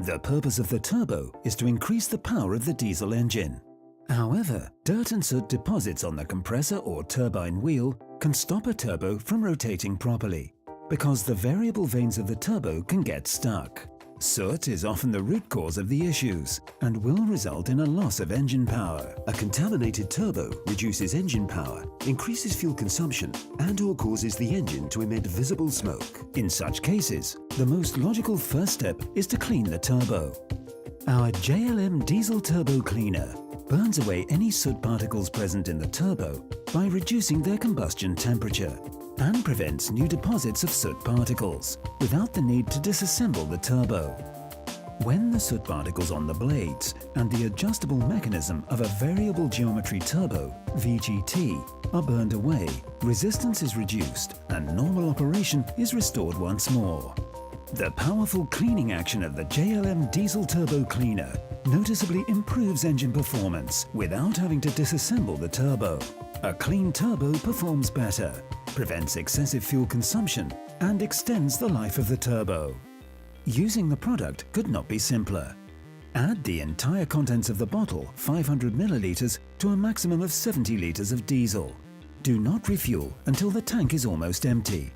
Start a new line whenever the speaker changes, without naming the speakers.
The purpose of the turbo is to increase the power of the diesel engine. However, dirt and soot deposits on the compressor or turbine wheel can stop a turbo from rotating properly, because the variable vanes of the turbo can get stuck. Soot is often the root cause of the issues and will result in a loss of engine power.
A contaminated turbo reduces engine power, increases fuel consumption, and/or causes the engine to emit visible smoke.
In such cases, the most logical first step is to clean the turbo. Our JLM Diesel Turbo Cleaner burns away any soot particles present in the turbo by reducing their combustion temperature and prevents new deposits of soot particles without the need to disassemble the turbo. When the soot particles on the blades and the adjustable mechanism of a variable geometry turbo, VGT, are burned away, resistance is reduced and normal operation is restored once more. The powerful cleaning action of the JLM Diesel Turbo Cleaner noticeably improves engine performance without having to disassemble the turbo. A clean turbo performs better, prevents excessive fuel consumption, and extends the life of the turbo. Using the product could not be simpler. Add the entire contents of the bottle, 500 milliliters, to a maximum of 70 liters of diesel. Do not refuel until the tank is almost empty.